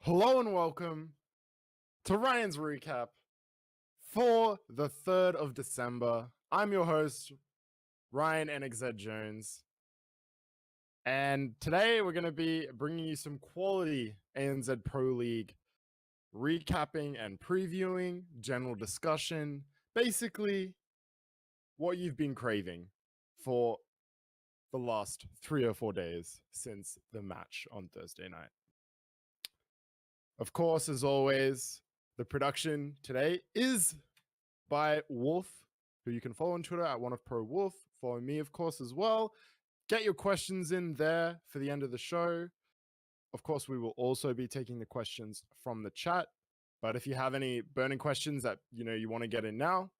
Hello and welcome to Ryan's recap for the 3rd of December. I'm your host, Ryan NXZ Jones. And today we're going to be bringing you some quality ANZ Pro League recapping and previewing, general discussion, basically what you've been craving for the last 3 or 4 days since the match on Thursday night. Of course, as always, the production today is by Wolf, who you can follow on Twitter at OneOfProWolf. Follow me, of course, as well. Get your questions in there for the end of the show. Of course, we will also be taking the questions from the chat. But if you have any burning questions that you want to get in now,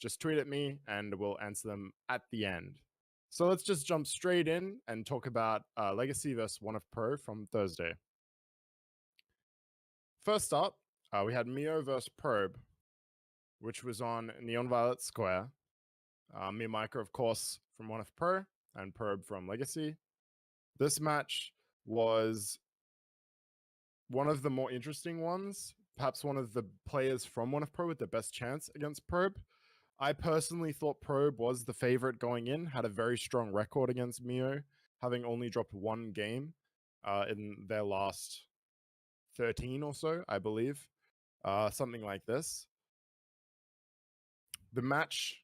just tweet at me and we'll answer them at the end. So let's just jump straight in and talk about Legacy versus One of Pro from Thursday. First up, we had Mio versus Probe, which was on Neon Violet Square. Me and Micah, of course, from One of Pro, and Probe from Legacy. This match was one of the more interesting ones. Perhaps one of the players from One of Pro with the best chance against Probe. I personally thought Probe was the favorite going in, had a very strong record against Mio, having only dropped one game in their last 13 or so, I believe. Something like this. The match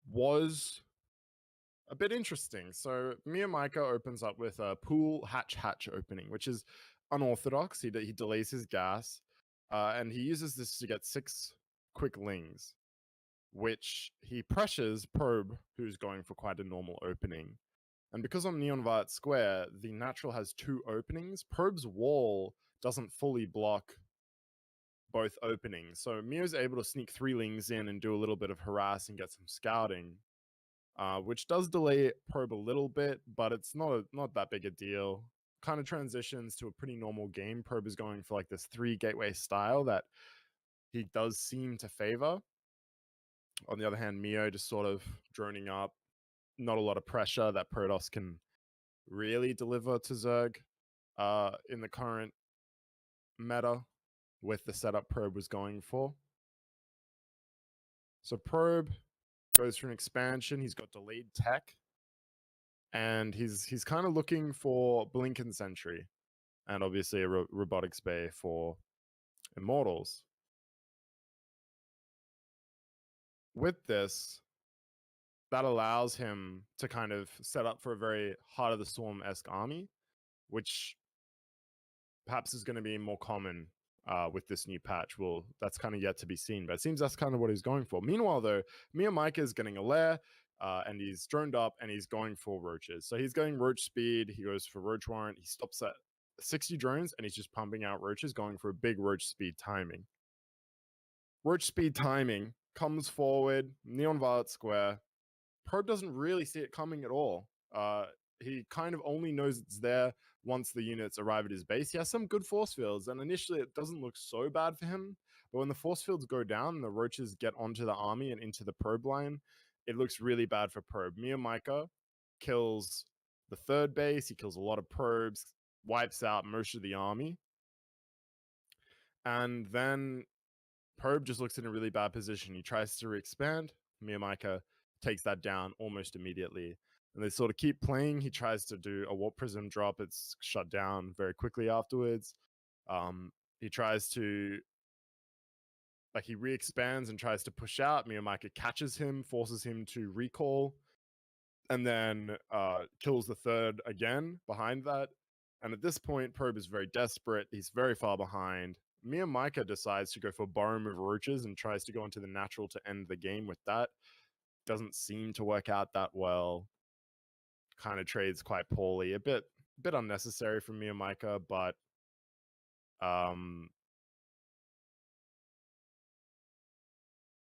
was a bit interesting. So Mia Micah opens up with a pool hatch opening, which is unorthodox. He delays his gas, and he uses this to get 6 quick lings, which he pressures Probe, who's going for quite a normal opening. And because on Neon Violet Square, the natural has 2 openings, Probe's wall doesn't fully block both openings. So Mio's able to sneak 3 lings in and do a little bit of harass and get some scouting. Which does delay Probe a little bit, but it's not that big a deal. Kind of transitions to a pretty normal game. Probe is going for like this 3 gateway style that he does seem to favor. On the other hand, Mio just sort of droning up. Not a lot of pressure that Protoss can really deliver to Zerg in the current meta with the setup Probe was going for. So Probe goes for an expansion. He's got delayed tech. And he's kind of looking for Blink and Sentry. And obviously a Robotics Bay for Immortals. With this, that allows him to kind of set up for a very Heart of the Storm-esque army, which perhaps is going to be more common with this new patch. Well, that's kind of yet to be seen, but it seems that's kind of what he's going for. Meanwhile, though, Mia Micah is getting a lair, and he's droned up, and he's going for roaches. So he's going roach speed, he goes for roach warrant, he stops at 60 drones, and he's just pumping out roaches, going for a big roach speed timing. Roach speed timing comes forward, Neon Violet Square. Probe doesn't really see it coming at all. He kind of only knows it's there once the units arrive at his base. He has some good force fields, and initially it doesn't look so bad for him. But when the force fields go down and the roaches get onto the army and into the Probe line, it looks really bad for Probe. Mia Micah kills the 3rd base. He kills a lot of Probes, wipes out most of the army. And then Probe just looks in a really bad position. He tries to re-expand. Mia Micah takes that down almost immediately. And they sort of keep playing. He tries to do a Warp Prism drop. It's shut down very quickly afterwards. He tries to, he re-expands and tries to push out. Mia Micah catches him, forces him to recall, and then kills the 3rd again behind that. And at this point, Probe is very desperate. He's very far behind. Mia Micah decides to go for Borrow of Roaches and tries to go into the natural to end the game with that. Doesn't seem to work out that well. Kind of trades quite poorly. A bit unnecessary from Mia Micah, but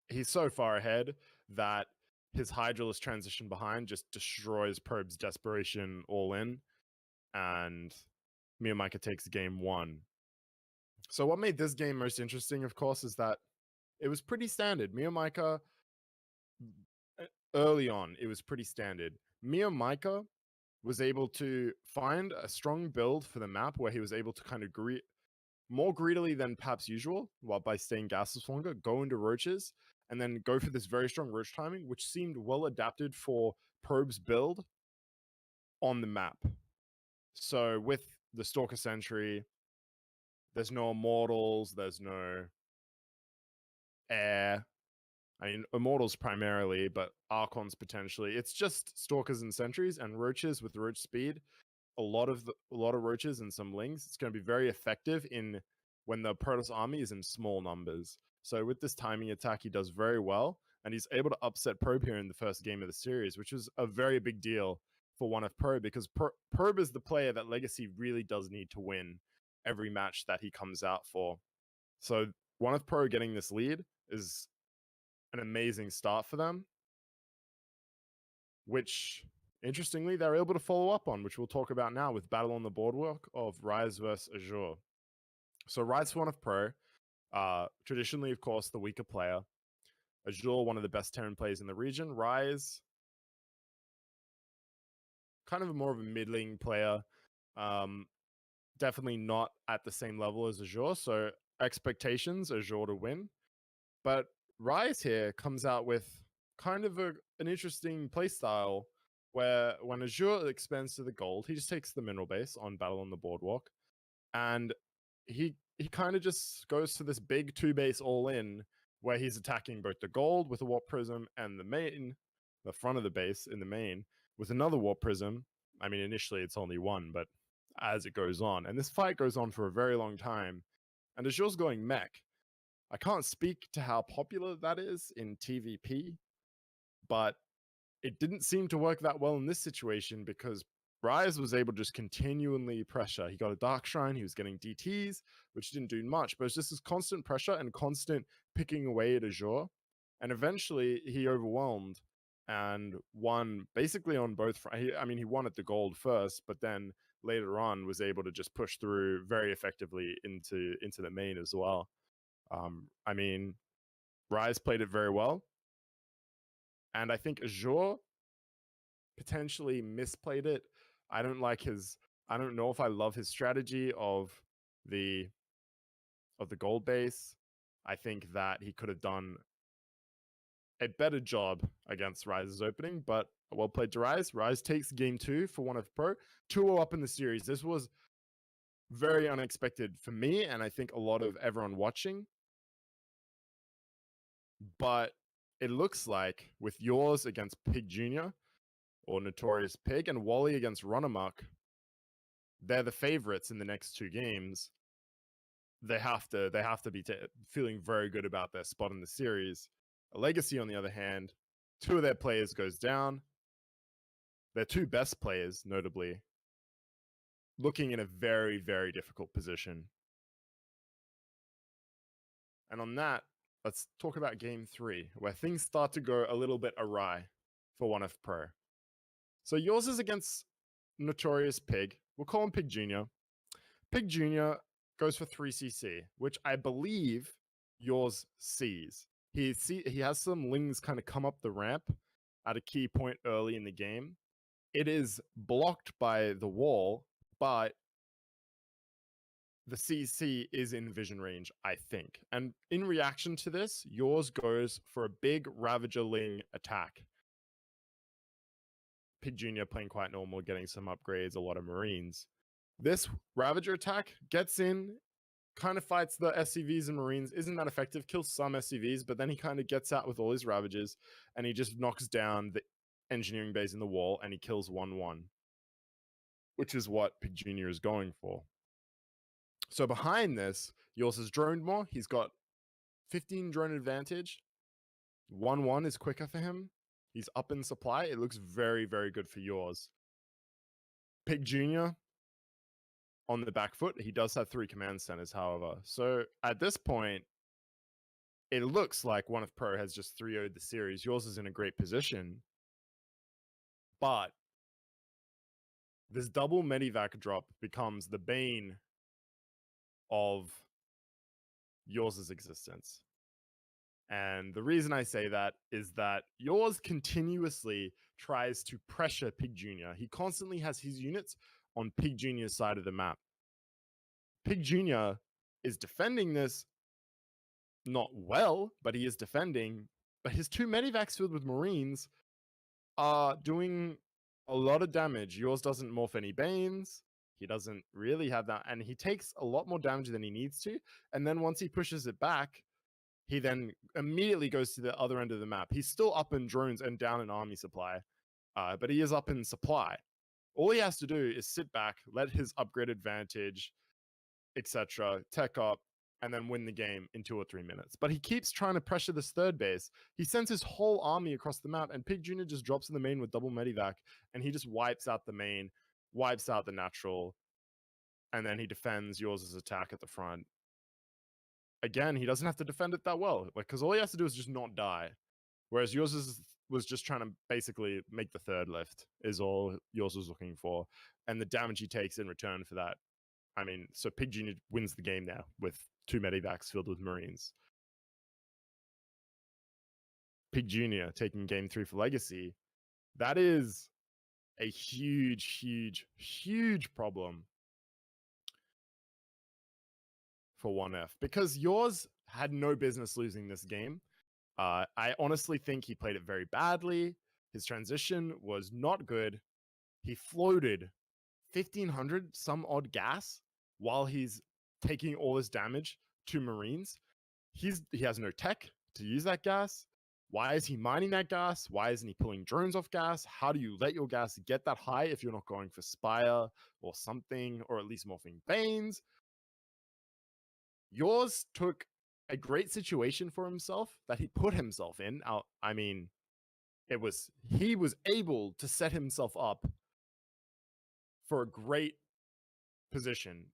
he's so far ahead that his Hydralisk transition behind just destroys Probe's desperation all in, and Mia Micah takes game 1. So what made this game most interesting, of course, is that it was pretty standard. Mia Micah, early on, it was pretty standard. Mia Micah was able to find a strong build for the map where he was able to kind of more greedily than perhaps usual, while by staying gasless longer, go into roaches, and then go for this very strong roach timing, which seemed well adapted for Probe's build on the map. So with the Stalker Sentry, there's no Immortals, there's no air. I mean, Immortals primarily, but Archons potentially. It's just Stalkers and Sentries and Roaches with Roach speed. A lot of Roaches and some Lings. It's going to be very effective in when the Protoss army is in small numbers. So with this timing attack, he does very well, and he's able to upset Probe here in the first game of the series, which was a very big deal for 1F Probe, because Probe is the player that Legacy really does need to win every match that he comes out for. So 1F Pro getting this lead is an amazing start for them, which interestingly they're able to follow up on, which we'll talk about now with Battle on the Boardwalk of Ryze versus Azure. So Ryze 1F Pro, traditionally, of course, the weaker player. Azure, one of the best Terran players in the region. Ryze, kind of more of a middling player. Definitely not at the same level as Azure, so expectations, Azure to win. But Ryze here comes out with kind of an interesting playstyle where when Azure expands to the gold, he just takes the mineral base on Battle on the Boardwalk, and he kind of just goes to this big 2-base all-in where he's attacking both the gold with a Warp Prism and the front of the base in the main, with another Warp Prism. I mean, initially it's only one, but as it goes on, and this fight goes on for a very long time, and Azure's going mech. I can't speak to how popular that is in TVP, but it didn't seem to work that well in this situation because Ryze was able to just continually pressure. He got a Dark Shrine, he was getting DTs, which didn't do much, but it's just this constant pressure and constant picking away at Azure. And eventually he overwhelmed and won basically on both. He won at the gold first, but then later on was able to just push through very effectively into the main as well. I mean, Ryze played it very well. And I think Azure potentially misplayed it. I don't know if I love his strategy of the gold base. I think that he could have done a better job against Ryze's opening, but well played to Ryze. Ryze takes game 2 for 1F Pro. 2-0 up in the series. This was very unexpected for me, and I think a lot of everyone watching. But it looks like with yours against Pig Jr. or Notorious Pig and Wally against Runamuck, they're the favorites in the next 2 games. They have to be feeling very good about their spot in the series. Legacy, on the other hand, 2 of their players goes down. Their 2 best players, notably, looking in a very, very difficult position. And on that, let's talk about game 3, where things start to go a little bit awry for 1F Pro. So yours is against Notorious Pig. We'll call him Pig Jr. Pig Jr. goes for 3cc, which I believe yours sees. He has some Lings kind of come up the ramp at a key point early in the game. It is blocked by the wall, but the CC is in vision range, I think. And in reaction to this, yours goes for a big Ravager Ling attack. Pig Jr. playing quite normal, getting some upgrades, a lot of Marines. This Ravager attack gets in, kind of fights the SCVs and Marines, isn't that effective, kills some SCVs, but then he kind of gets out with all his Ravagers, and he just knocks down the engineering base in the wall, and he kills 1-1, which is what Pig Jr. is going for. So behind this, yours has droned more. He's got 15 drone advantage. 1-1 is quicker for him. He's up in supply. It looks very, very good for yours. Pig Jr. on the back foot. He does have 3 command centers, however. So at this point, it looks like 1F Pro has just 3-0'd the series. Yours is in a great position. But this double Medivac drop becomes the bane of yours' existence. And the reason I say that is that yours continuously tries to pressure Pig Jr. He constantly has his units on Pig Jr.'s side of the map. Pig Jr. is defending this not well, but he is defending. But his 2 medivacs filled with Marines are doing a lot of damage. Yours doesn't morph any Banes. He doesn't really have that. And he takes a lot more damage than he needs to. And then once he pushes it back, he then immediately goes to the other end of the map. He's still up in drones and down in army supply, but he is up in supply. All he has to do is sit back, let his upgrade advantage, etc., tech up, and then win the game in 2 or 3 minutes. But he keeps trying to pressure this third base. He sends his whole army across the map, and Pig Jr. just drops in the main with double medivac, and he just wipes out the main, wipes out the natural, and then he defends yours' attack at the front. Again, he doesn't have to defend it that well, like, because all he has to do is just not die. Whereas yours was just trying to basically make the third lift, is all yours was looking for. And the damage he takes in return for that. I mean, so Pig Jr. wins the game now with 2 medivacs filled with Marines. Pig Jr. taking game 3 for Legacy. That is a huge, huge, huge problem for 1F, because yours had no business losing this game. I honestly think he played it very badly. His transition was not good. He floated 1,500 some odd gas while he's taking all this damage to Marines. He has no tech to use that gas. Why is he mining that gas? Why isn't he pulling drones off gas? How do you let your gas get that high if you're not going for Spire or something, or at least morphing Banes? Yours took a great situation for himself that he put himself in. I mean, he was able to set himself up for a great position.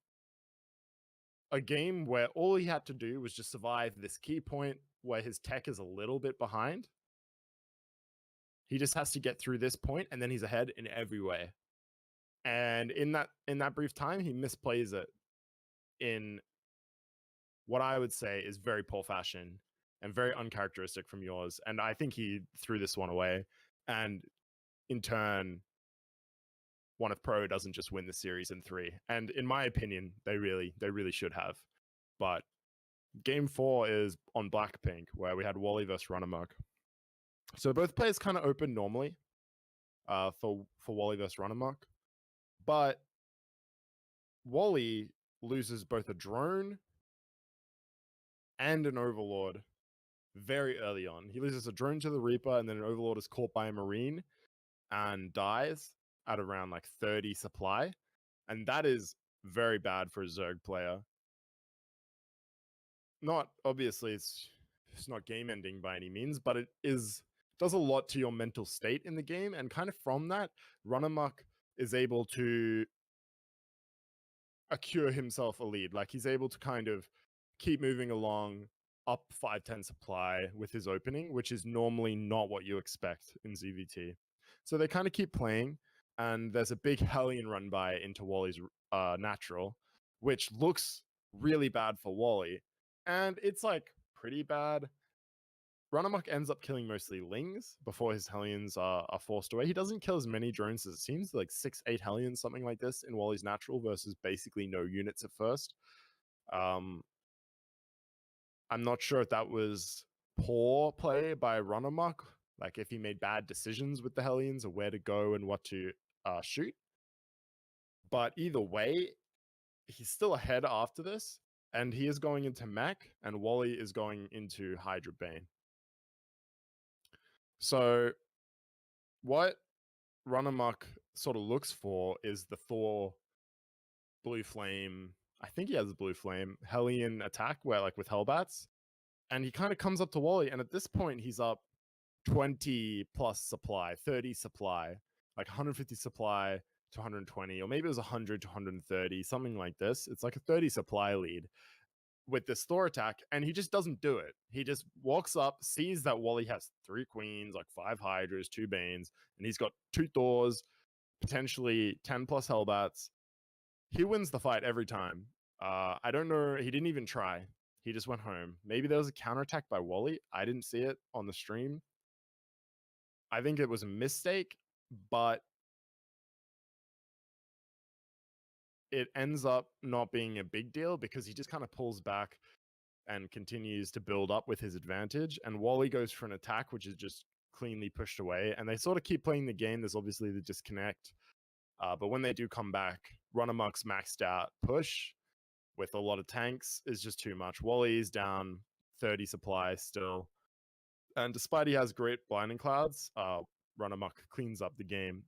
A game where all he had to do was just survive this key point where his tech is a little bit behind. He just has to get through this point, and then he's ahead in every way. And in that brief time, he misplays it in what I would say is very poor fashion and very uncharacteristic from yours. And I think he threw this one away. And in turn, 1F Pro doesn't just win the series in 3. And in my opinion, they really should have. But game 4 is on Blackpink, where we had Wally versus Runamok. So both players kind of opened normally for Wally versus Runamok. But Wally loses both a drone and an Overlord very early on. He loses a drone to the Reaper, and then an Overlord is caught by a Marine and dies at around like 30 supply. And that is very bad for a Zerg player. Not obviously, it's not game ending by any means, but it does a lot to your mental state in the game. And kind of from that, Runamok is able to accrue himself a lead. Like, he's able to kind of keep moving along up 5-10 supply with his opening, which is normally not what you expect in ZVT. So they kind of keep playing, and there's a big Hellion run by into Wally's natural, which looks really bad for Wally. And it's like pretty bad. Runamok ends up killing mostly Lings before his Hellions are forced away. He doesn't kill as many drones as it seems, like 6-8 Hellions, something like this, in Wally's natural versus basically no units at first. I'm not sure if that was poor play by Runamok, like if he made bad decisions with the Hellions or where to go and what to shoot. But either way, he's still ahead after this, and he is going into mech, and Wally is going into Hydra Bane. So what Runamok sort of looks for is the Thor Blue Flame. I think he has a Blue Flame Hellion attack where, like, with Hellbats, and he kind of comes up to Wally, and at this point he's up 20 plus supply, 30 supply, like 150 supply to 120, or maybe it was 100 to 130, something like this. It's like a 30 supply lead with this Thor attack, and he just doesn't do it. He just walks up, sees that Wally has 3 Queens, like 5 Hydras, 2 Banes, and he's got 2 Thors, potentially 10 plus Hellbats. He wins the fight every time. I don't know. He didn't even try. He just went home. Maybe there was a counterattack by Wally. I didn't see it on the stream. I think it was a mistake, but it ends up not being a big deal because he just kind of pulls back and continues to build up with his advantage. And Wally goes for an attack, which is just cleanly pushed away. And they sort of keep playing the game. There's obviously the disconnect. But when they do come back, Run Amok's maxed out push with a lot of tanks is just too much. Wally is down 30 supply still. And despite he has great blinding clouds, Run Amok cleans up the game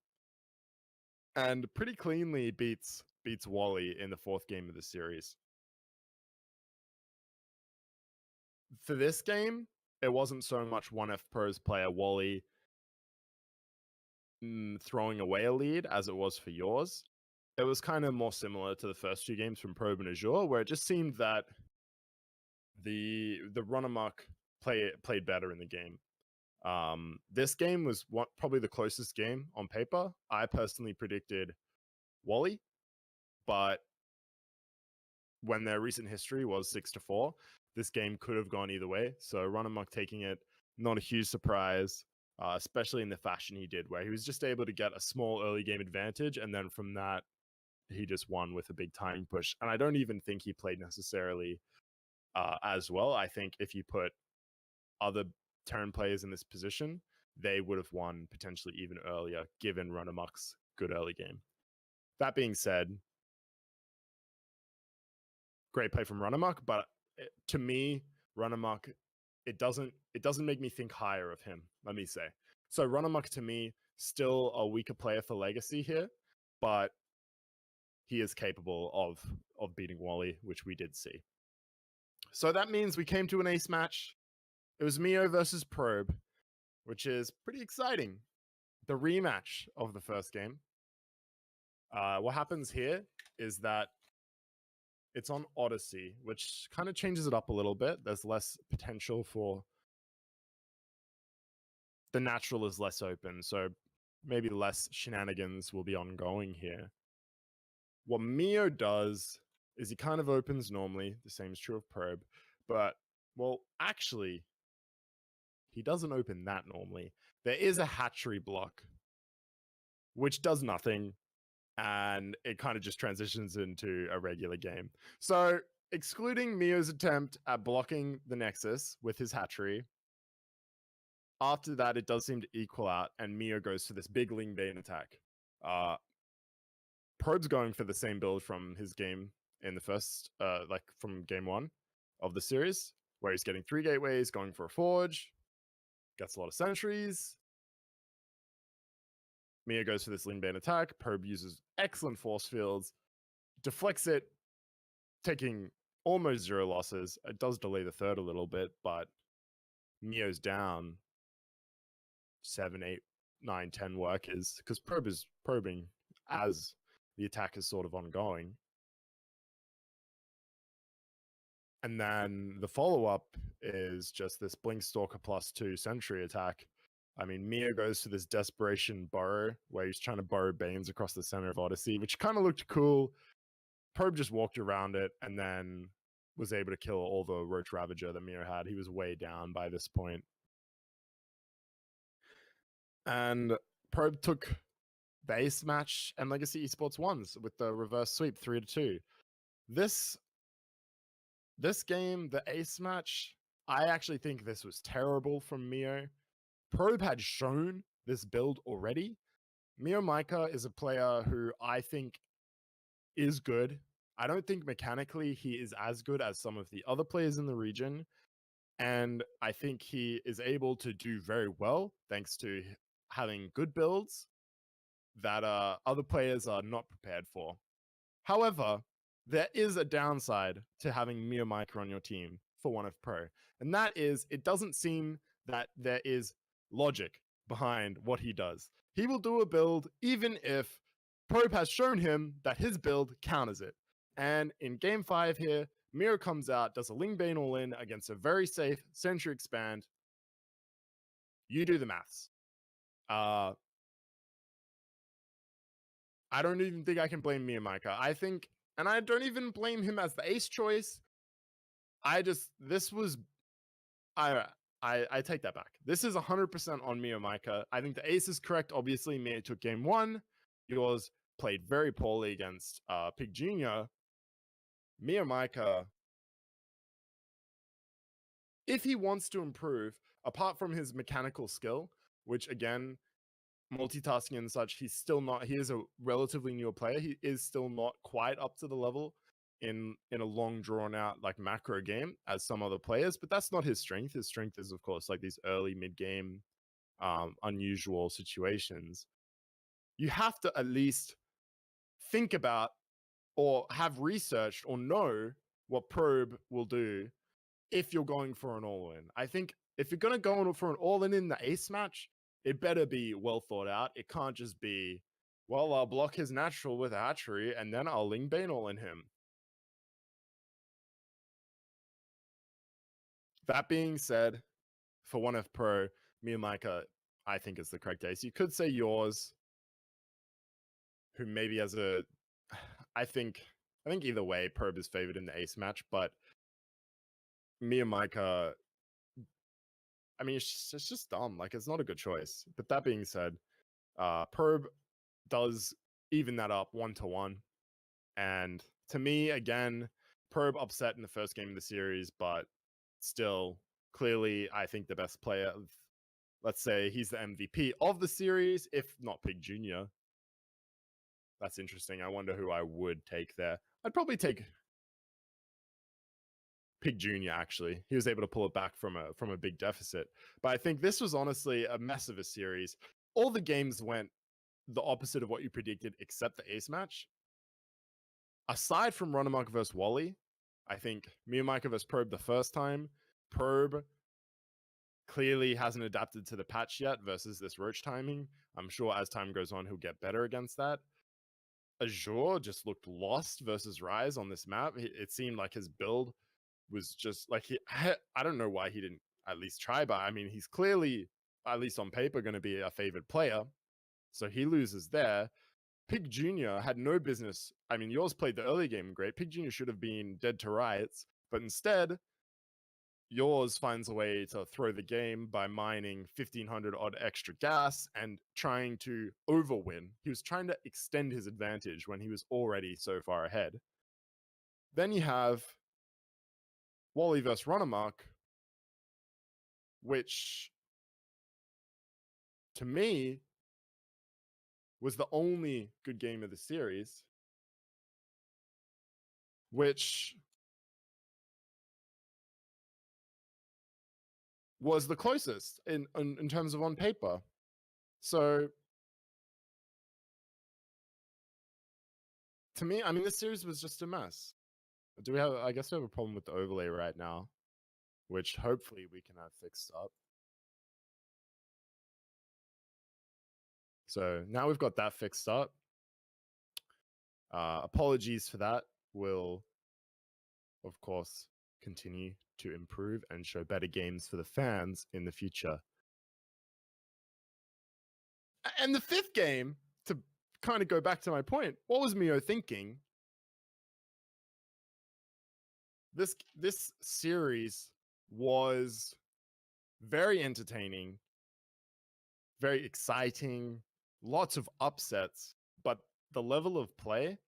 and pretty cleanly beats Wally in the 4th game of the series. For this game, it wasn't so much 1F Pro's player Wally throwing away a lead as it was for yours. It was kind of more similar to the first 2 games from Probe and Azure, where it just seemed that the Run Amok played better in the game. This game was probably the closest game on paper. I personally predicted Wally, but when their recent history was 6-4, this game could have gone either way. So Run Amok taking it, not a huge surprise, especially in the fashion he did, where he was just able to get a small early game advantage, and then from that, he just won with a big timing push. And I don't even think he played necessarily as well. I think if you put other Terran players in this position, they would have won potentially even earlier, given Run Amok's good early game. That being said, great play from Run Amok, but to me, Run Amok, it doesn't make me think higher of him, let me say. So Run Amok, to me, still a weaker player for Legacy here, but he is capable of beating Wally, which we did see. So that means we came to an ace match. It was Mio versus Probe, which is pretty exciting. The rematch of the first game. What happens here is that it's on Odyssey, which kind of changes it up a little bit. There's less potential for... The natural is less open, so maybe less shenanigans will be ongoing here. What Mio does is he kind of opens normally. The same is true of Probe. But, well, actually, he doesn't open that normally. There is a hatchery block, which does nothing, and it kind of just transitions into a regular game. So, excluding Mio's attempt at blocking the Nexus with his hatchery, after that, it does seem to equal out, and Mio goes for this big Ling Bane attack. Probe's going for the same build from his game in the first, from game 1 of the series, where he's getting 3 gateways, going for a forge, gets a lot of sentries. Mio goes for this Ling Bane attack. Probe uses excellent force fields, deflects it, taking almost 0 losses. It does delay the 3rd a little bit, but Mio's down 7, 8, 9, 10 workers because Probe is probing as the attack is sort of ongoing. And then the follow-up is just this Blinkstalker +2 sentry attack. I mean, Mio goes to this Desperation Burrow, where he's trying to burrow Banes across the center of Odyssey, which kind of looked cool. Probe just walked around it and then was able to kill all the Roach Ravager that Mio had. He was way down by this point. And Probe took the ace match and Legacy Esports ones with the reverse sweep 3-2. This game, the ace match, I actually think this was terrible from Mio. Probe had shown this build already. Mio Micah is a player who I think is good. I don't think mechanically he is as good as some of the other players in the region. And I think he is able to do very well thanks to having good builds that other players are not prepared for. However, there is a downside to having Mio Micah on your team for 1F Pro. And that is, it doesn't seem that there is logic behind what he does. He will do a build even if Probe has shown him that his build counters it. And in game 5 here, Mio comes out, does a Ling Bane all-in against a very safe Sentry Expand. You do the maths. I don't even think I can blame Mio Micah. I think, and I don't even blame him as the ace choice. I take that back. This is 100% on Mio Micah. I think the ace is correct. Obviously, Mio took game 1. Yours played very poorly against Pig Jr., Mia Micah, if he wants to improve, apart from his mechanical skill, which again, multitasking and such, he is a relatively newer player. He is still not quite up to the level in a long drawn out like macro game as some other players, but that's not his strength. His strength is of course like these early mid game unusual situations. You have to at least think about or have researched or know what Probe will do if you're going for an all-in. I think if you're going to go for an all-in in the ace match, it better be well thought out. It can't just be, well, I'll block his natural with a hatchery and then I'll Ling Bane all in him. That being said, for 1F Pro, Mia Micah, I think is the correct ace. You could say yours, who maybe has a, I think either way, Probe is favored in the ace match, but Mia Micah, I mean, it's just dumb. Like, it's not a good choice. But that being said, Probe does even that up 1-1. And to me, again, Probe upset in the first game of the series, but still, clearly, I think the best player. Let's say he's the MVP of the series, if not Pig Jr. That's interesting. I wonder who I would take there. I'd probably take Pig Jr. Actually, he was able to pull it back from a big deficit. But I think this was honestly a mess of a series. All the games went the opposite of what you predicted, except the ace match. Aside from Runamuk versus Wally, I think Mia Micah versus Probe the first time. Probe clearly hasn't adapted to the patch yet versus this roach timing. I'm sure as time goes on, he'll get better against that. Azure just looked lost versus Rise on this map. It seemed like his build was just like I don't know why he didn't at least try, but I mean, he's clearly, at least on paper, going to be a favored player. So he loses there. Pig Jr. had no business. I mean, yours played the early game great. Pig Jr. should have been dead to rights, but instead, yours finds a way to throw the game by mining 1,500 odd extra gas and trying to overwin. He was trying to extend his advantage when he was already so far ahead. Then you have Wally versus Runamuk, which to me was the only good game of the series, which was the closest in terms of on paper. So to me, I mean, this series was just a mess. I guess we have a problem with the overlay right now, which hopefully we can have fixed up. So now we've got that fixed up. Apologies for that. We'll, of course, continue to improve and show better games for the fans in the future. And the fifth game, to kind of go back to my point, what was Mio thinking? This series was very entertaining, very exciting, lots of upsets, but the level of play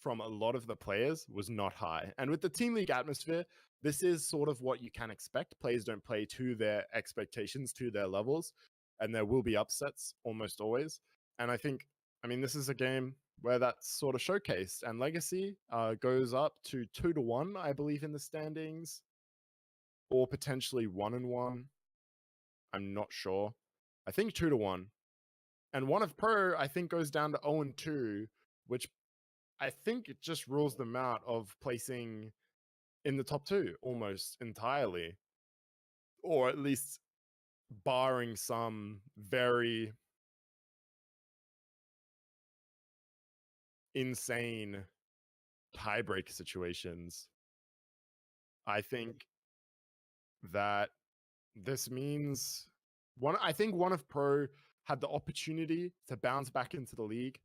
from a lot of the players was not high. And with the Team League atmosphere, this is sort of what you can expect. Players don't play to their expectations, to their levels, and there will be upsets almost always. And I think, I mean, this is a game where that's sort of showcased. And Legacy goes up to 2-1, I believe, in the standings, or potentially 1-1. I'm not sure. I think 2-1. And 1F Pro, I think, goes down to 0-2, which I think it just rules them out of placing in the top 2 almost entirely, or at least barring some very insane tiebreak situations. I think that this means I think 1F Pro had the opportunity to bounce back into the league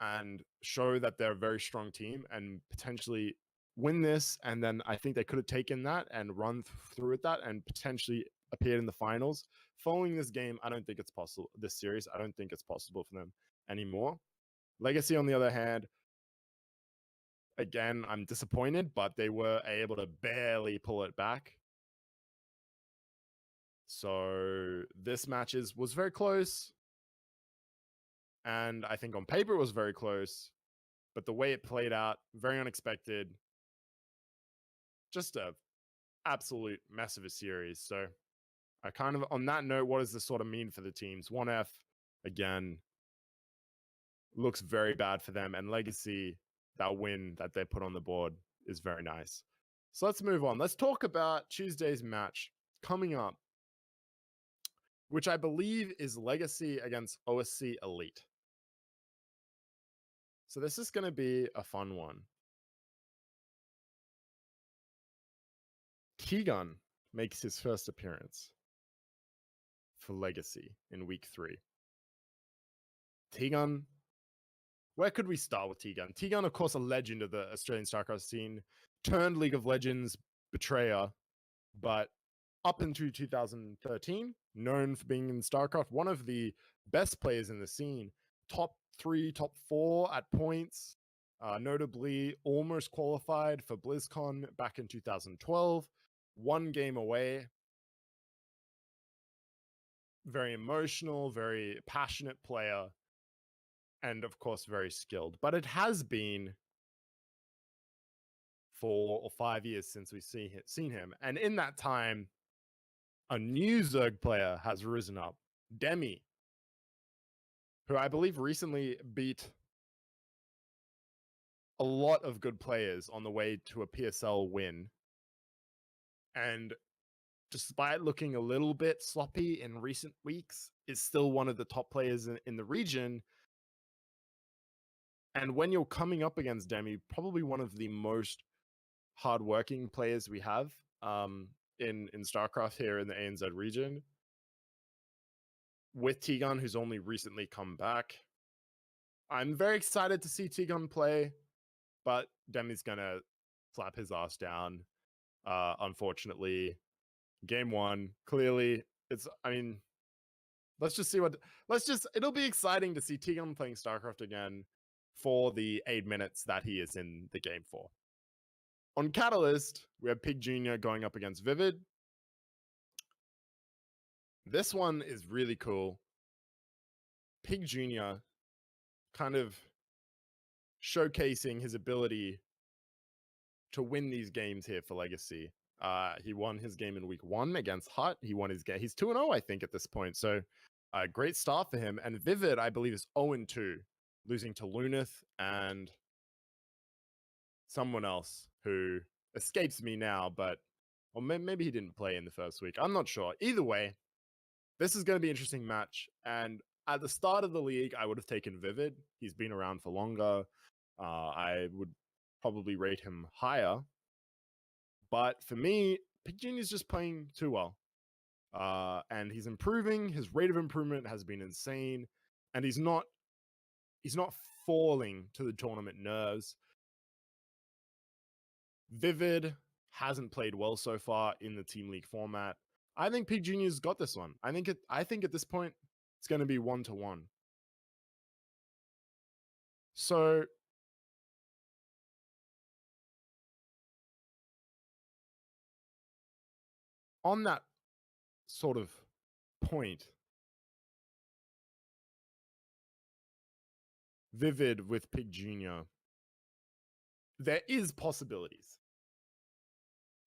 and show that they're a very strong team and potentially win this. And then I think they could have taken that and run through with that and potentially appeared in the finals. Following this game, I don't think it's possible. This series, I don't think it's possible for them anymore. Legacy, on the other hand, again, I'm disappointed, but they were able to barely pull it back. So this match was very close. And I think on paper it was very close. But the way it played out, very unexpected. Just a absolute mess of a series. So I kind of, on that note, what does this sort of mean for the teams? 1F, again, looks very bad for them. And Legacy, that win that they put on the board is very nice. So let's move on. Let's talk about Tuesday's match coming up, which I believe is Legacy against OSC Elite. So this is going to be a fun one. T-Gun makes his first appearance for Legacy in week 3. T-Gun, where could we start with T-Gun? T-Gun, of course, a legend of the Australian StarCraft scene, turned League of Legends betrayer, but up into 2013, known for being in StarCraft, one of the best players in the scene, top 3, top 4 at points, notably almost qualified for BlizzCon back in 2012, one game away. Very emotional, very passionate player, and of course, very skilled. But it has been 4 or 5 years since we've seen him. And in that time, a new Zerg player has risen up, Demi, who I believe recently beat a lot of good players on the way to a PSL win. And despite looking a little bit sloppy in recent weeks, is still one of the top players in the region. And when you're coming up against Demi, probably one of the most hardworking players we have in StarCraft here in the ANZ region, with T-Gun, who's only recently come back. I'm very excited to see T-Gun play, but Demi's gonna slap his ass down. Unfortunately, game 1, clearly, let's just see it'll be exciting to see T-Gun playing StarCraft again for the 8 minutes that he is in the game for. On Catalyst, we have Pig Jr. going up against Vivid. This one is really cool. Pig Jr. kind of showcasing his ability to win these games here for Legacy. He won his game in week 1 against Hut. He won his game. He's 2-0, I think, at this point. So great start for him. And Vivid, I believe, is 0-2, losing to Lunith and someone else who escapes me now, but or maybe he didn't play in the first week. I'm not sure. Either way, this is going to be an interesting match. And at the start of the league, I would have taken Vivid. He's been around for longer. I would probably rate him higher. But for me, Pig Jr. is just playing too well. And he's improving. His rate of improvement has been insane. And he's not falling to the tournament nerves. Vivid hasn't played well so far in the Team League format. I think Pig Jr.'s got this one. I think at this point, it's going to be 1-1. So on that sort of point, Vivid with Pig Jr., there is possibilities.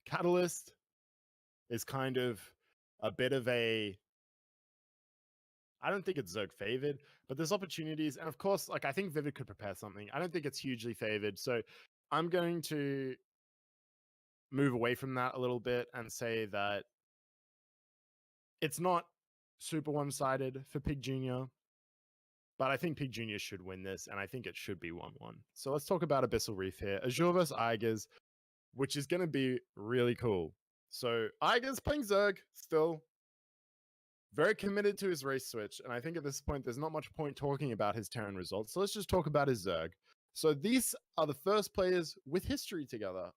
Catalyst is kind of a bit of a, I don't think it's Zerg favored, but there's opportunities. And of course, I think Vivid could prepare something. I don't think it's hugely favored. So I'm going to move away from that a little bit and say that it's not super one-sided for Pig Jr., but I think Pig Jr. should win this, and I think it should be 1-1. So let's talk about Abyssal Reef here. Azure vs. Igers, which is going to be really cool. So Igers playing Zerg, still very committed to his race switch, and I think at this point, there's not much point talking about his Terran results, so let's just talk about his Zerg. So these are the first players with history together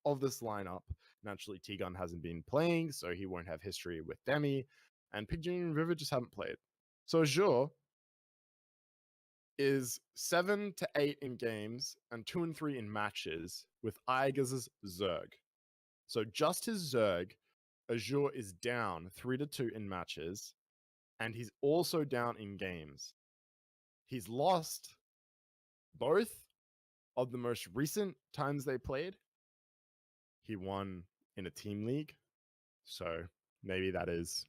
of this lineup. Naturally, T-Gun hasn't been playing, so he won't have history with Demi, and Pig Jr. and Vivid just haven't played. So Azure is 7 to 8 in games and 2 and 3 in matches with Aigers' Zerg. So just his Zerg, Azure is down 3 to 2 in matches, and he's also down in games. He's lost both of the most recent times they played. He won in a team league, so maybe that is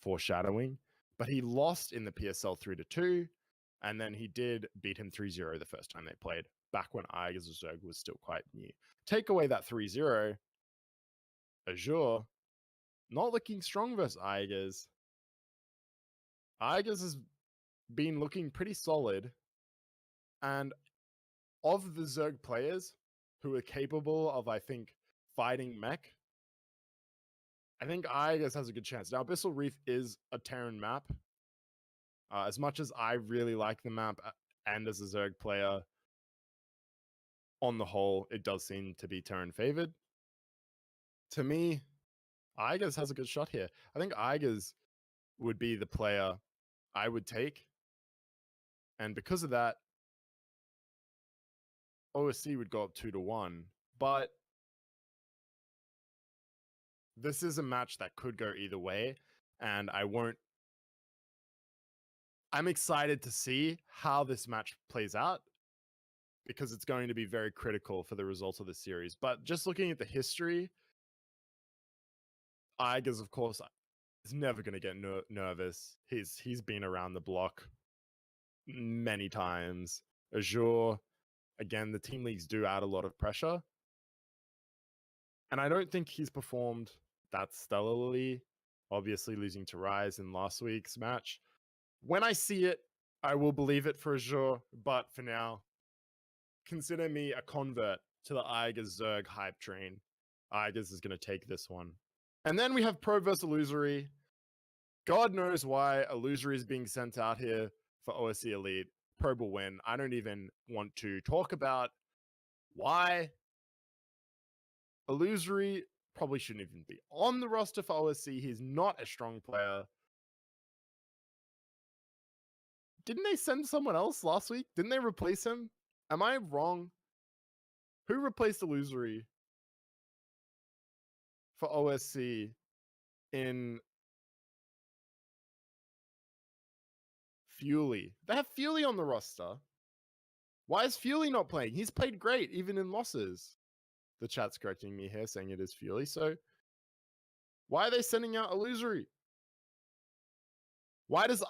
foreshadowing. But he lost in the PSL 3 to 2, and then he did beat him 3-0 the first time they played, back when Aigers Zerg was still quite new. Take away that 3-0, Azure not looking strong versus Aigers. Aigers has been looking pretty solid, and of the Zerg players who are capable of, I think, fighting mech, I think Aigers has a good chance. Now, Abyssal Reef is a Terran map. As much as I really like the map, and as a Zerg player, on the whole, it does seem to be Terran favored. To me, Aigers has a good shot here. I think Aigers would be the player I would take. And because of that, OSC would go up 2 to 1. But this is a match that could go either way, and I'm excited to see how this match plays out, because it's going to be very critical for the results of the series. But just looking at the history, Aigers, of course, is never going to get nervous. He's been around the block many times. Azure, again, the team leagues do add a lot of pressure. And I don't think he's performed that stellarly, obviously losing to Rise in last week's match. When I see it, I will believe it for Azure, but for now, consider me a convert to the Aigers Zerg hype train. Aigers is going to take this one. And then we have Probe versus Illusory. God knows why Illusory is being sent out here for OSC Elite. Probe will win. I don't even want to talk about why. Illusory probably shouldn't even be on the roster for OSC. He's not a strong player. Didn't they send someone else last week? Didn't they replace him? Am I wrong? Who replaced Illusory for OSC in Fury? They have Fury on the roster. Why is Fury not playing? He's played great, even in losses. The chat's correcting me here, saying it is Fury. So why are they sending out Illusory? Why is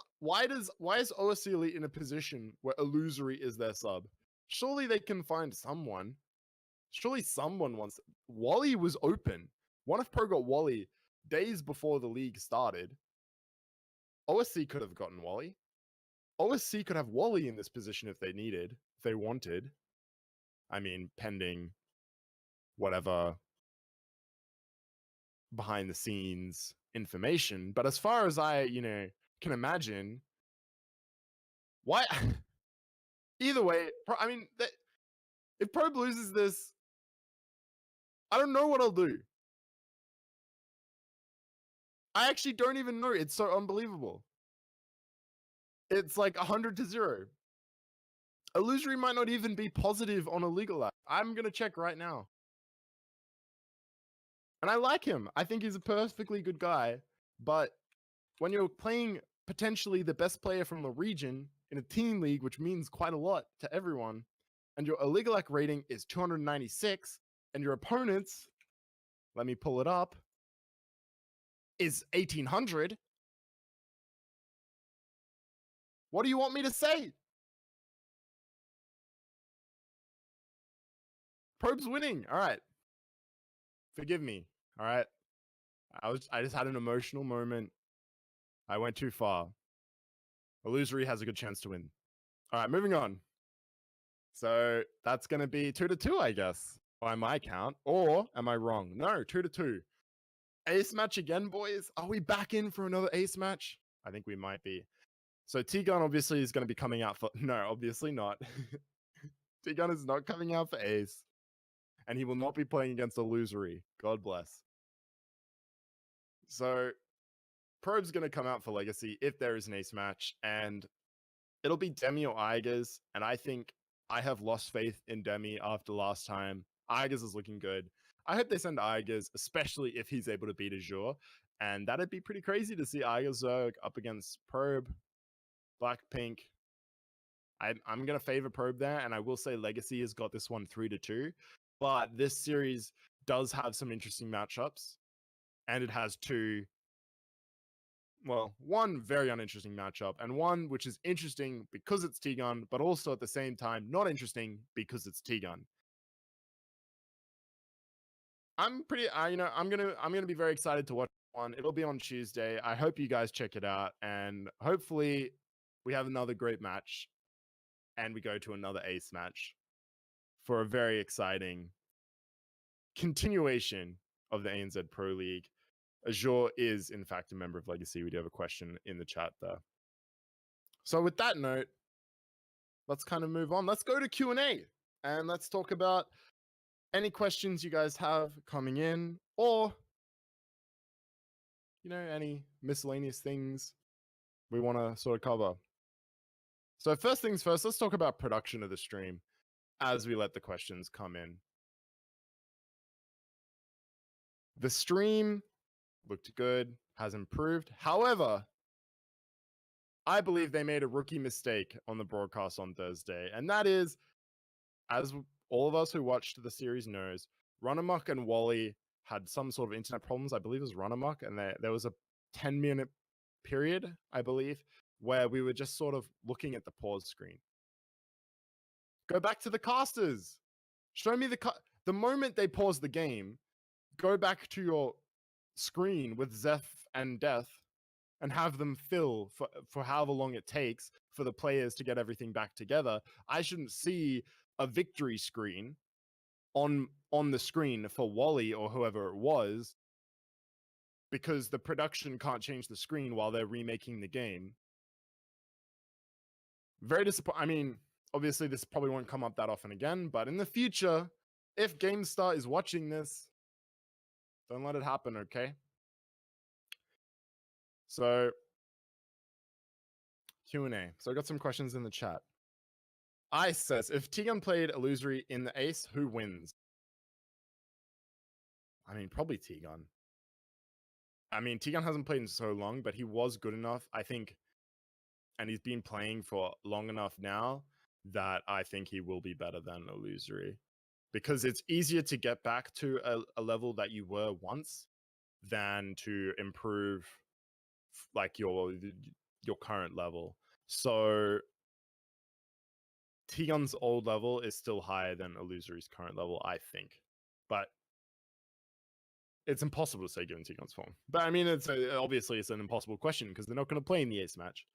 OSC Elite in a position where Illusory is their sub? Surely they can find someone. Surely someone wants it. Wally was open. What if Pro got Wally days before the league started? OSC could have gotten Wally. OSC could have Wally in this position if they needed, if they wanted. I mean, pending whatever behind the scenes information. But as far as I, can imagine, why? Either way, I mean, if Probe loses this, I don't know what I'll do. I actually don't even know. It's so unbelievable. It's like 100 to 0. Illusory might not even be positive on Illegal app. I'm going to check right now. And I like him. I think he's a perfectly good guy. But when you're playing potentially the best player from the region in a team league, which means quite a lot to everyone, and your Illegal app rating is 296, and your opponent's, let me pull it up, is 1800. What do you want me to say? Probe's winning. All right. Forgive me. All right. I just had an emotional moment. I went too far. Illusory has a good chance to win. All right, moving on. So that's going to be 2 to 2, I guess, by my count. Or am I wrong? No, 2 to 2. Ace match again, boys. Are we back in for another ace match? I think we might be. So T-Gun obviously is going to be coming out for... No, obviously not. T-Gun is not coming out for ace. And he will not be playing against Illusory. God bless. So Probe's going to come out for Legacy if there is an ace match. And it'll be Demi or Igers, and I think I have lost faith in Demi after last time. Igers is looking good. I hope they send Igers, especially if he's able to beat Azure, and that'd be pretty crazy to see Igers up against Probe, Blackpink. I'm gonna favor Probe there, and I will say Legacy has got this one 3-2, but this series does have some interesting matchups, and it has two. Well, one very uninteresting matchup, and one which is interesting because it's T-Gun, but also at the same time not interesting because it's T-Gun. I'm pretty, I'm gonna be very excited to watch one. It'll be on Tuesday. I hope you guys check it out, and hopefully we have another great match, and we go to another ace match for a very exciting continuation of the ANZ Pro League. Azure is, in fact, a member of Legacy. We do have a question in the chat there. So with that note, let's kind of move on. Let's go to Q&A, and let's talk about any questions you guys have coming in, or, you know, any miscellaneous things we want to sort of cover. So first things first, let's talk about production of the stream as we let the questions come in. The stream looked good, has improved. However, I believe they made a rookie mistake on the broadcast on Thursday, and that is, as all of us who watched the series knows, Runamuk and Wally had some sort of internet problems. I believe it was Runamuk, and there was a 10-minute period, I believe, where we were just sort of looking at the pause screen. Go back to the casters. Show me the moment they pause the game, go back to your screen with Zeph and Death and have them fill for however long it takes for the players to get everything back together. I shouldn't see a victory screen on the screen for Wally or whoever it was, because the production can't change the screen while they're remaking the game. Very disappointing. I mean, obviously this probably won't come up that often again, but in the future, if GameStar is watching this, don't let it happen, okay? So, Q&A. So I got some questions in the chat. Ice says, if T-Gun played Illusory in the Ace, who wins? I mean, probably T-Gun. I mean, T-Gun hasn't played in so long, but he was good enough, I think, and he's been playing for long enough now that I think he will be better than Illusory. Because it's easier to get back to a level that you were once than to improve like your current level. So T-Gun's old level is still higher than Illusory's current level, I think. But it's impossible to say given T-Gun's form. But I mean, obviously it's an impossible question because they're not going to play in the Ace match.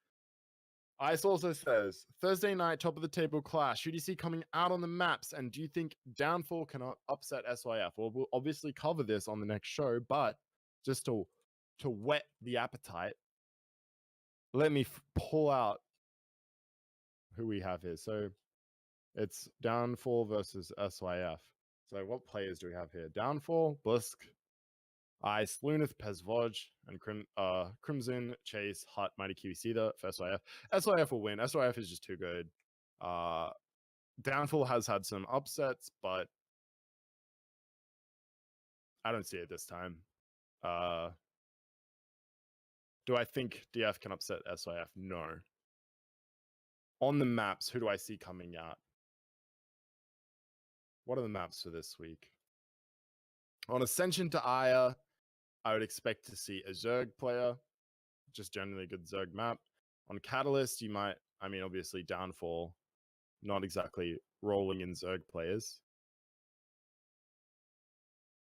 Ice also says, Thursday night, top of the table clash. Who do you see coming out on the maps? And do you think Downfall can upset SYF? Well, we'll obviously cover this on the next show, but just to whet the appetite, let me pull out who we have here. So it's Downfall versus SYF. So what players do we have here? Downfall, Blisk, Ice, Lunith, Pezvoj, and Crimson, Chase, Hut, Mighty Kiwi Seether for SYF. SYF will win. SYF is just too good. Downfall has had some upsets, but I don't see it this time. Do I think DF can upset SYF? No. On the maps, who do I see coming out? What are the maps for this week? On Ascension to Aya, I would expect to see a Zerg player, just generally a good Zerg map. On Catalyst, you might, I mean, obviously Downfall, not exactly rolling in Zerg players.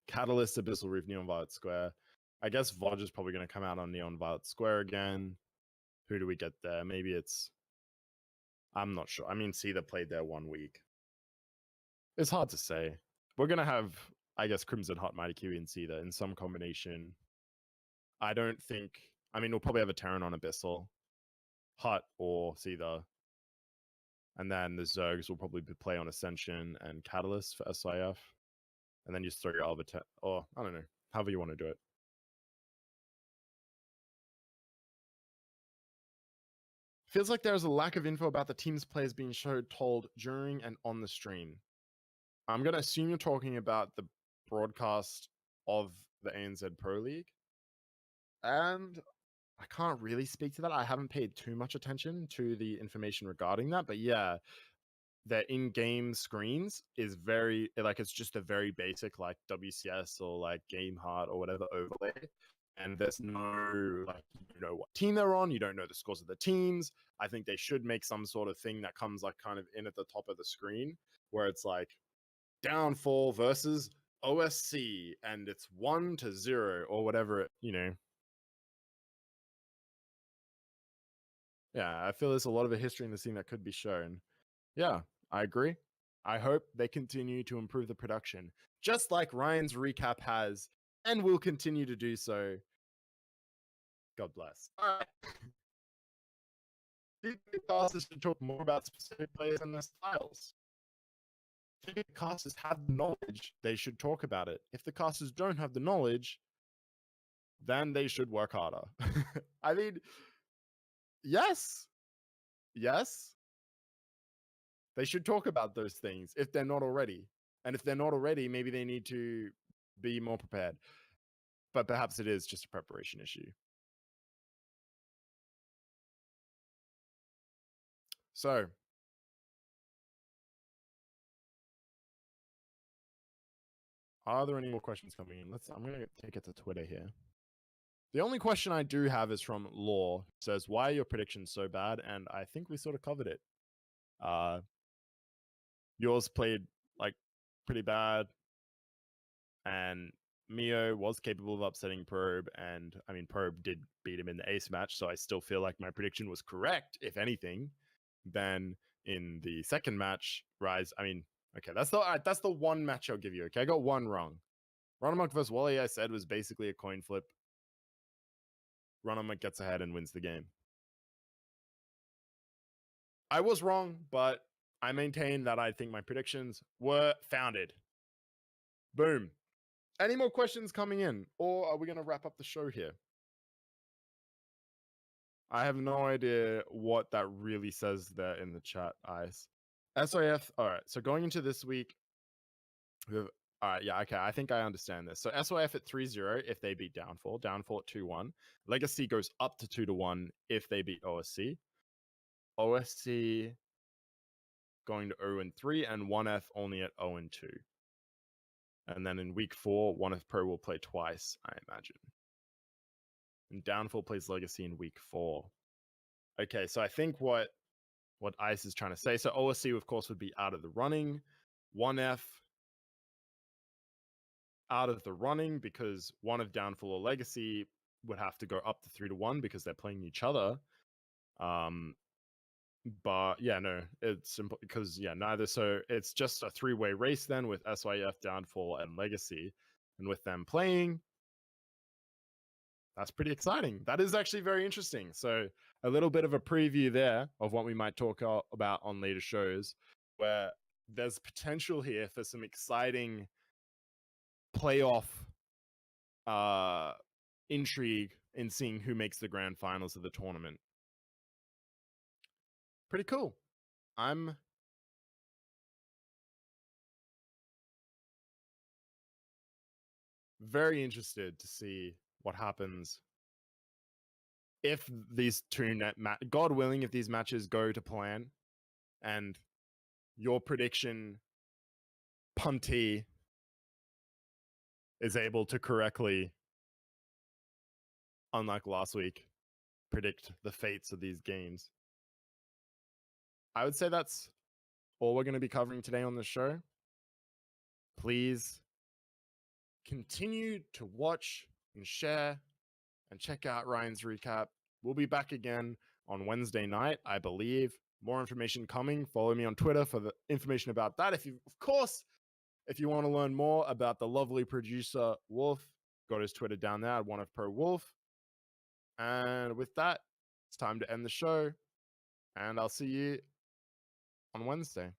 Catalyst, Abyssal Reef, Neon Violet Square. I guess Voj is probably going to come out on Neon Violet Square again. Who do we get there? Maybe it's, I'm not sure. I mean, Seether played there 1 week. It's hard to say. We're going to have, I guess, Crimson, Hot, Mighty Kiwi, and Seether in some combination. I don't think, I mean, we'll probably have a Terran on Abyssal, Hut, or Seether. And then the Zergs will probably play on Ascension and Catalyst for SIF. And then just throw your Alba, or I don't know, however you want to do it. Feels like there's a lack of info about the team's players being told during and on the stream. I'm going to assume you're talking about the broadcast of the ANZ Pro League. And I can't really speak to that. I haven't paid too much attention to the information regarding that. But yeah, their in-game screens is very, like, it's just a very basic, like, WCS or, like, Game Heart or whatever overlay. And there's no, like, you know what team they're on. You don't know the scores of the teams. I think they should make some sort of thing that comes, like, kind of in at the top of the screen where it's, like, Downfall versus OSC, and it's 1-0 or whatever it, you know. Yeah, I feel there's a lot of a history in the scene that could be shown. Yeah, I agree. I hope they continue to improve the production, just like Ryan's recap has, and will continue to do so. God bless. All right. Do you think the casters should talk more about specific players and their styles? If the casters have the knowledge, they should talk about it. If the casters don't have the knowledge, then they should work harder. I mean, yes. Yes. They should talk about those things if they're not already. And if they're not already, maybe they need to be more prepared. But perhaps it is just a preparation issue. So, are there any more questions coming in? I'm going to take it to Twitter here. The only question I do have is from Law. It says, why are your predictions so bad? And I think we sort of covered it. Yours played, like, pretty bad. And Mio was capable of upsetting Probe, and I mean, Probe did beat him in the ace match, so I still feel like my prediction was correct, if anything. Then in the second match, Rise, I mean, okay, that's the one match I'll give you, okay? I got one wrong. Runamok versus Wally, I said, was basically a coin flip. Runamok gets ahead and wins the game. I was wrong, but I maintain that I think my predictions were founded. Boom. Any more questions coming in, or are we going to wrap up the show here? I have no idea what that really says there in the chat, Ice. SIF, all right, so going into this week, all right, yeah, okay, I think I understand this. So SYF at 3-0 if they beat Downfall, Downfall at 2-1. Legacy goes up to 2-1 if they beat OSC. OSC going to 0-3, and 1F only at 0-2. And then in week 4, 1F Pro will play twice, I imagine. And Downfall plays Legacy in week 4. Okay, so I think what Ice is trying to say, so OSC, of course, would be out of the running. 1F out of the running because one of Downfall or Legacy would have to go up to 3-1 because they're playing each other. But yeah, no, it's simple because neither. So it's just a 3-way race then with SYF, Downfall, and Legacy, and with them playing, that's pretty exciting. That is actually very interesting. So a little bit of a preview there of what we might talk about on later shows, where there's potential here for some exciting playoff intrigue in seeing who makes the grand finals of the tournament. Pretty cool. I'm very interested to see what happens if these two God willing, if these matches go to plan, and your prediction, Punty, is able to correctly, unlike last week, predict the fates of these games. I would say that's all we're going to be covering today on the show. Please continue to watch and share and check out Ryan's recap. We'll be back again on Wednesday night, I believe. More information coming. Follow me on Twitter for the information about that. If you want to learn more about the lovely producer Wolf, got his Twitter down there at 1F Pro Wolf. And with that, it's time to end the show. And I'll see you on Wednesday.